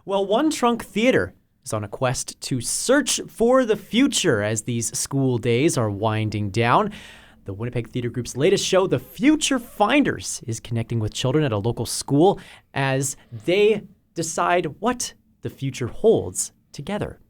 Well, One Trunk Theater is on a quest to search for the future as these school days are winding down. The Winnipeg Theatre Group's latest show, The Future Finders, is connecting with children at a local school as they decide what the future holds together.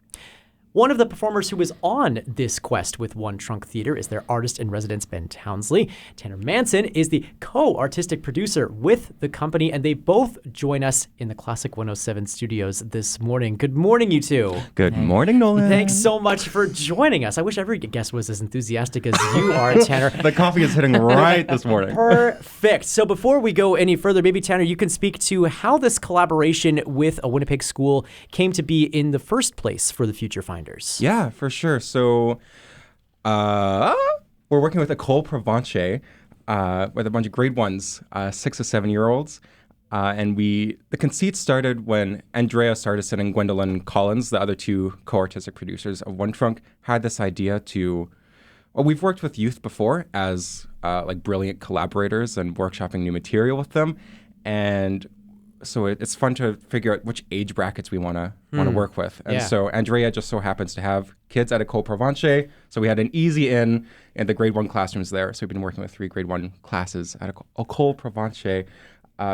One of the performers who is on this quest with One Trunk Theater is their artist-in-residence, Ben Thornsley. Tanner Manson is the co-artistic producer with the company, and they both join us in the Classic 107 studios this morning. Good morning, you two. Good morning, Nolan. Thanks so much for joining us. I wish every guest was as enthusiastic as you are, Tanner. The coffee is hitting right this morning. Perfect. So before we go any further, maybe, Tanner, you can speak to how this collaboration with a Winnipeg school came to be in the first place for the Future Finders. Yeah, for sure. So we're working with École Provence with a bunch of grade ones, 6 to 7-year-olds. And the conceit started when Andrea Sardis and Gwendolyn Collins, the other two co-artistic producers of One Trunk, had this idea we've worked with youth before as like brilliant collaborators and workshopping new material with them. And so it's fun to figure out which age brackets we want to work with. And so Andrea just so happens to have kids at École Provence. So we had an easy in the grade 1 classrooms there. So we've been working with 3 grade 1 classes at École Provence,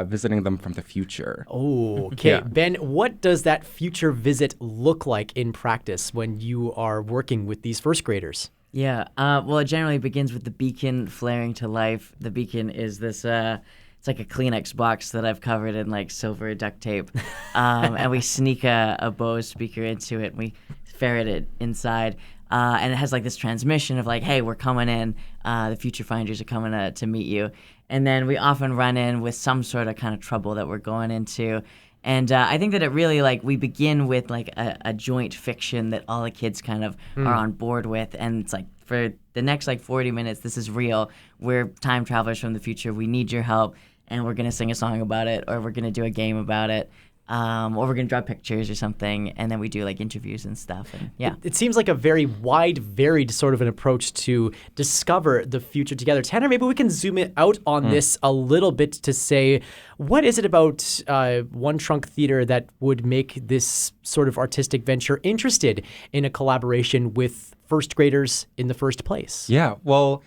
visiting them from the future. Oh, okay. Yeah. Ben, what does that future visit look like in practice when you are working with these first graders? Yeah, well, it generally begins with the beacon flaring to life. The beacon is this... it's like a Kleenex box that I've covered in like silver duct tape. And we sneak a Bose speaker into it and we ferret it inside. And it has like this transmission of like, hey, we're coming in. The Future Finders are coming to meet you. And then we often run in with some sort of kind of trouble that we're going into. And I think that it really like we begin with like a joint fiction that all the kids kind of are on board with. And it's like for the next like 40 minutes, this is real. We're time travelers from the future. We need your help. And we're going to sing a song about it, or we're going to do a game about it, or we're going to draw pictures or something, and then we do like interviews and stuff. And yeah, it seems like a very wide, varied sort of an approach to discover the future together. Tanner, maybe we can zoom it out on this a little bit to say, what is it about One Trunk Theater that would make this sort of artistic venture interested in a collaboration with first graders in the first place? Yeah, well...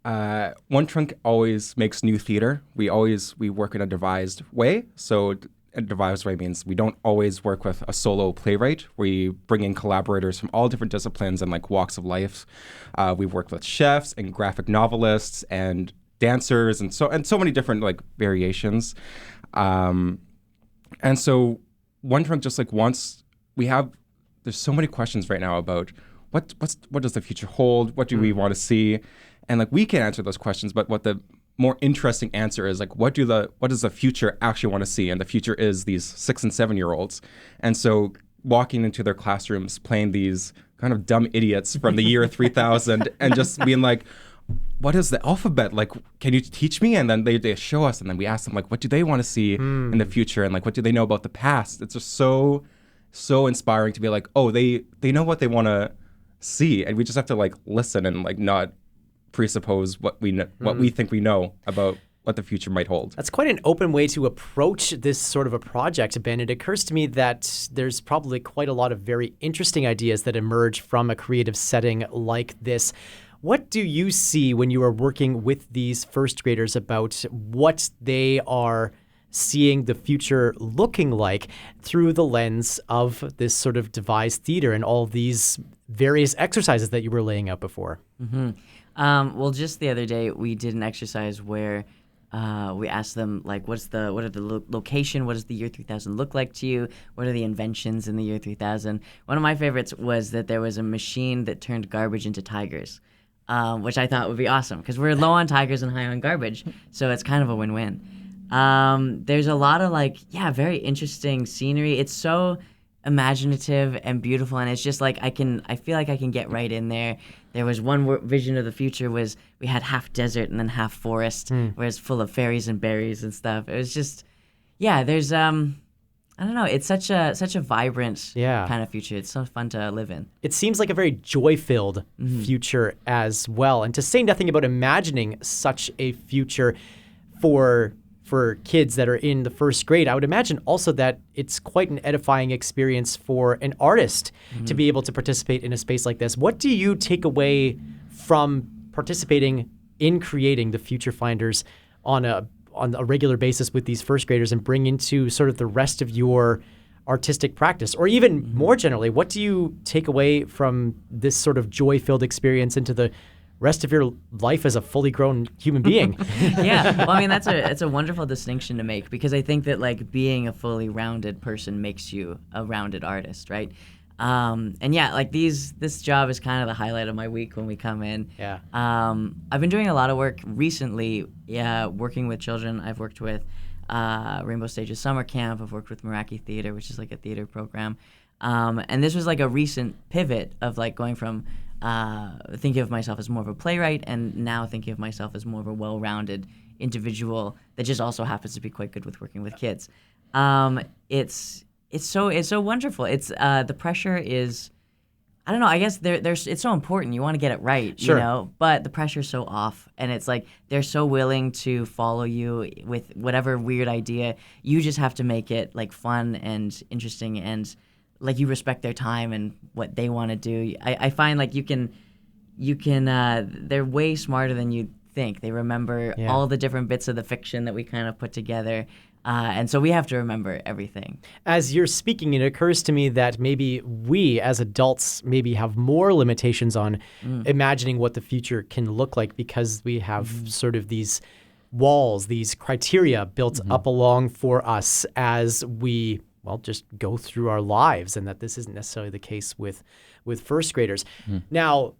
One Trunk always makes new theater. We work in a devised way. So a devised way means we don't always work with a solo playwright. We bring in collaborators from all different disciplines and like walks of life. We've worked with chefs and graphic novelists and dancers and so many different like variations. And so One Trunk just like there's so many questions right now about what does the future hold? What do we want to see? And like we can answer those questions, but what the more interesting answer is like what does the future actually want to see? And the future is these 6 and 7-year-olds. And so walking into their classrooms, playing these kind of dumb idiots from the year 3000 and just being like, what is the alphabet? Like, can you teach me? And then they show us, and then we ask them like, what do they want to see in the future? And like, what do they know about the past? It's just so inspiring to be like, oh, they know what they want to see. And we just have to like listen and like not presuppose what we think we know about what the future might hold. That's quite an open way to approach this sort of a project, Ben. It occurs to me that there's probably quite a lot of very interesting ideas that emerge from a creative setting like this. What do you see when you are working with these first graders about what they are seeing the future looking like through the lens of this sort of devised theater and all these various exercises that you were laying out before? Mm-hmm. Well, just the other day, we did an exercise where we asked them, like, what are the location? What does the year 3000 look like to you? What are the inventions in the year 3000? One of my favorites was that there was a machine that turned garbage into tigers, which I thought would be awesome because we're low on tigers and high on garbage, so it's kind of a win-win. There's a lot of, very interesting scenery. It's so imaginative and beautiful, and it's just like I feel like I can get right in there. There was one vision of the future was we had half desert and then half forest, where it's full of fairies and berries and stuff. It was just, there's I don't know. It's such a vibrant kind of future. It's so fun to live in. It seems like a very joy-filled future as well. And to say nothing about imagining such a future for for kids that are in the first grade, I would imagine also that it's quite an edifying experience for an artist to be able to participate in a space like this. What do you take away from participating in creating the Future Finders on a regular basis with these first graders and bring into sort of the rest of your artistic practice? Or even more generally, what do you take away from this sort of joy-filled experience into the rest of your life as a fully grown human being? Yeah, well, I mean, it's a wonderful distinction to make, because I think that like being a fully rounded person makes you a rounded artist, right? And yeah, like this job is kind of the highlight of my week when we come in. Yeah. I've been doing a lot of work recently, working with children. I've worked with Rainbow Stages Summer Camp. I've worked with Meraki Theater, which is like a theater program. And this was like a recent pivot of like going from thinking of myself as more of a playwright, and now thinking of myself as more of a well-rounded individual that just also happens to be quite good with working with kids. It's so wonderful. It's the pressure is, I don't know, I guess it's so important. You want to get it right, Sure. you know, but the pressure's so off, and it's like they're so willing to follow you with whatever weird idea. You just have to make it like fun and interesting, and like you respect their time and what they want to do. I find like you can they're way smarter than you think. They remember all the different bits of the fiction that we kind of put together. And so we have to remember everything. As you're speaking, it occurs to me that maybe we as adults maybe have more limitations on imagining what the future can look like, because we have sort of these walls, these criteria built up along for us as we, well, just go through our lives, and that this isn't necessarily the case with first graders. Now,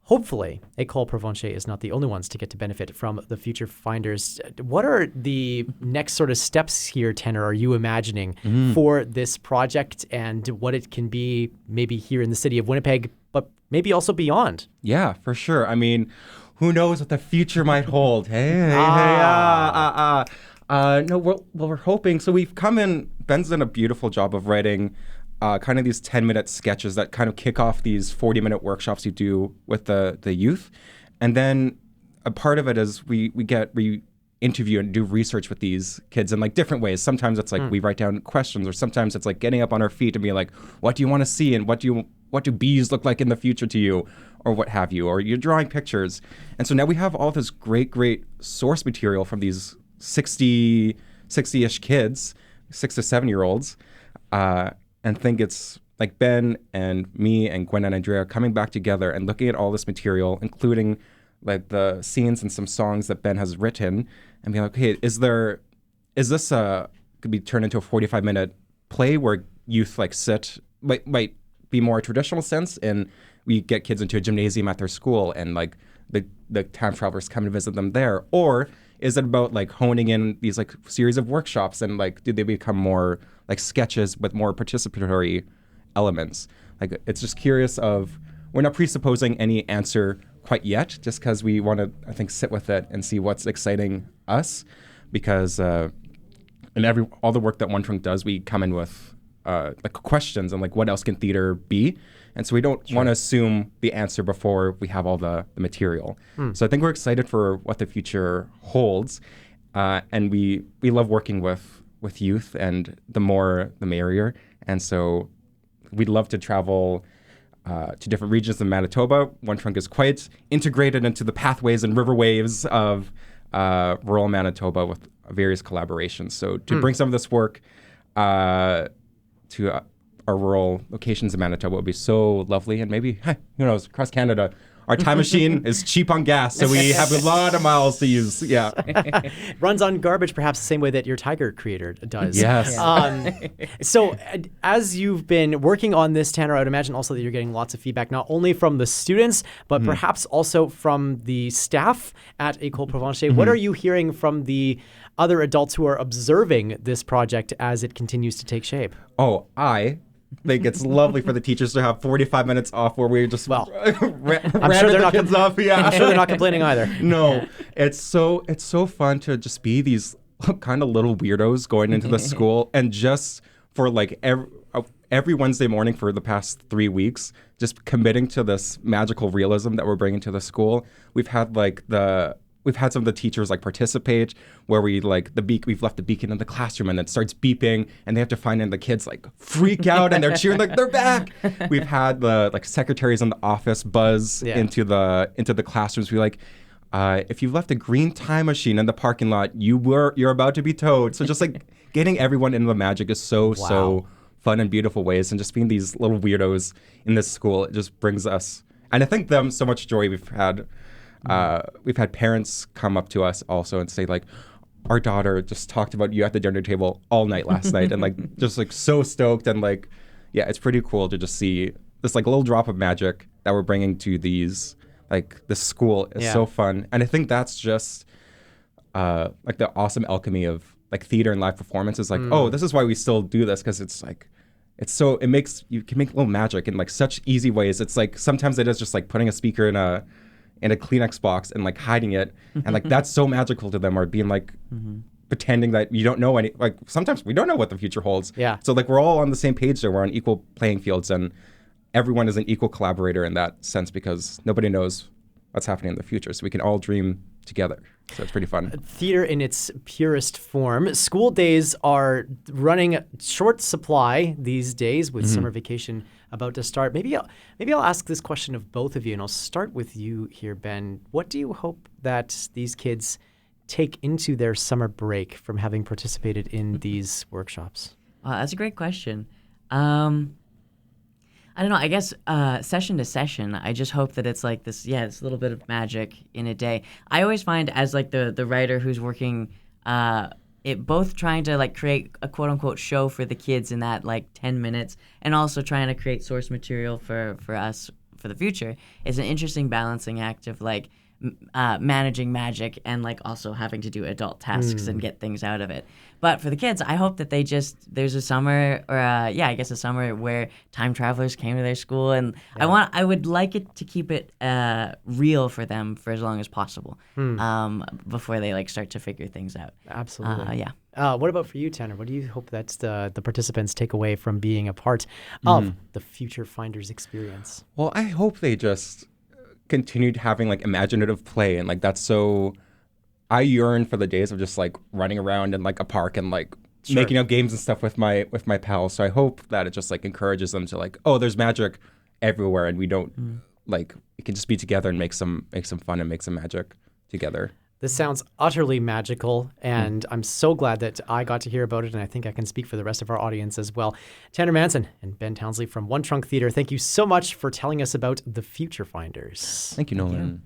hopefully, École Provencher is not the only ones to get to benefit from the Future Finders. What are the next sort of steps here, Tanner, are you imagining for this project, and what it can be maybe here in the city of Winnipeg, but maybe also beyond? Yeah, for sure. I mean, who knows what the future might hold? No, we're hoping. So we've come in, Ben's done a beautiful job of writing kind of these 10-minute sketches that kind of kick off these 40-minute workshops you do with the youth. And then a part of it is we interview and do research with these kids in like different ways. Sometimes it's like we write down questions, or sometimes it's like getting up on our feet and being like, what do you want to see, and what do bees look like in the future to you, or what have you, or you're drawing pictures. And so now we have all this great source material from these 60-ish kids, 6 to 7-year-olds, and think it's like Ben and me and Gwen and Andrea coming back together and looking at all this material, including like the scenes and some songs that Ben has written, and being like, okay, is this could be turned into a 45-minute play where youth like sit, might be more a traditional sense, and we get kids into a gymnasium at their school, and like the time travelers come and visit them there? Or is it about like honing in these like series of workshops, and like do they become more like sketches with more participatory elements? Like, it's just curious of, we're not presupposing any answer quite yet, just because we want to, I think, sit with it and see what's exciting us, because in all the work that One Trunk does, we come in with like questions and like, what else can theater be? And so we don't want to assume the answer before we have all the material. So I think we're excited for what the future holds, and we love working with youth, and the more the merrier. And so we'd love to travel to different regions in Manitoba. One Trunk is quite integrated into the pathways and river waves of rural Manitoba with various collaborations. So to bring some of this work to our rural locations in Manitoba would be so lovely. And maybe, who knows, across Canada, our time machine is cheap on gas, so we have a lot of miles to use. Yeah. Runs on garbage, perhaps the same way that your Tiger creator does. Yes. So as you've been working on this, Tanner, I would imagine also that you're getting lots of feedback, not only from the students, but perhaps also from the staff at École Provencher. What are you hearing from the other adults who are observing this project as it continues to take shape? Oh, I think it's lovely for the teachers to have 45 minutes off where we just I'm sure they're not kids off. Yeah. I'm sure they're not complaining either. No, it's so fun to just be these kind of little weirdos going into the school, and just for like every Wednesday morning for the past 3 weeks, just committing to this magical realism that we're bringing to the school. We've had like the we've had some of the teachers like participate where we've left the beacon in the classroom and it starts beeping and they have to find it and the kids like freak out and they're cheering like they're back. We've had the like secretaries in the office buzz into the classrooms. We're like, if you've left a green time machine in the parking lot, you're about to be towed. So just like getting everyone into the magic is so fun and beautiful ways, and just being these little weirdos in this school, it just brings us, and I think them so much joy. We've had parents come up to us also and say like, our daughter just talked about you at the dinner table all night last night, and like just like so stoked, and like yeah, it's pretty cool to just see this like little drop of magic that we're bringing to these. Like this school is so fun, and I think that's just like the awesome alchemy of like theater and live performance is like, oh, this is why we still do this, because it's like you can make little magic in like such easy ways. It's like sometimes it is just like putting a speaker in a Kleenex box and like hiding it, and like that's so magical to them, or being like pretending that you don't know any. Like sometimes we don't know what the future holds. Yeah. So like we're all on the same page there. We're on equal playing fields, and everyone is an equal collaborator in that sense, because nobody knows what's happening in the future. So we can all dream together. So it's pretty fun. Theater in its purest form. School days are running short supply these days with summer vacation about to start. Maybe I'll ask this question of both of you, and I'll start with you here, Ben. What do you hope that these kids take into their summer break from having participated in these workshops? That's a great question. I don't know. I guess session to session, I just hope that it's like this little bit of magic in a day. I always find as like the writer who's working, it both trying to like create a quote unquote show for the kids in that like 10 minutes, and also trying to create source material for us for the future is an interesting balancing act of like managing magic and like also having to do adult tasks and get things out of it. But for the kids, I hope that there's a summer or I guess a summer where time travelers came to their school, and I would like it to keep it real for them for as long as possible before they like start to figure things out. Absolutely. What about for you, Tanner? What do you hope that the participants take away from being a part of the Future Finders experience? Well, I hope they just continued having like imaginative play, and like that's so I yearn for the days of just like running around in like a park and like making up games and stuff with my pals. So I hope that it just like encourages them to like, oh, there's magic everywhere, and we don't like we can just be together and make some fun and make some magic together. This sounds utterly magical, and I'm so glad that I got to hear about it, and I think I can speak for the rest of our audience as well. Tanner Manson and Ben Thornsley from One Trunk Theater, thank you so much for telling us about the Future Finders. Thank you, Nolan.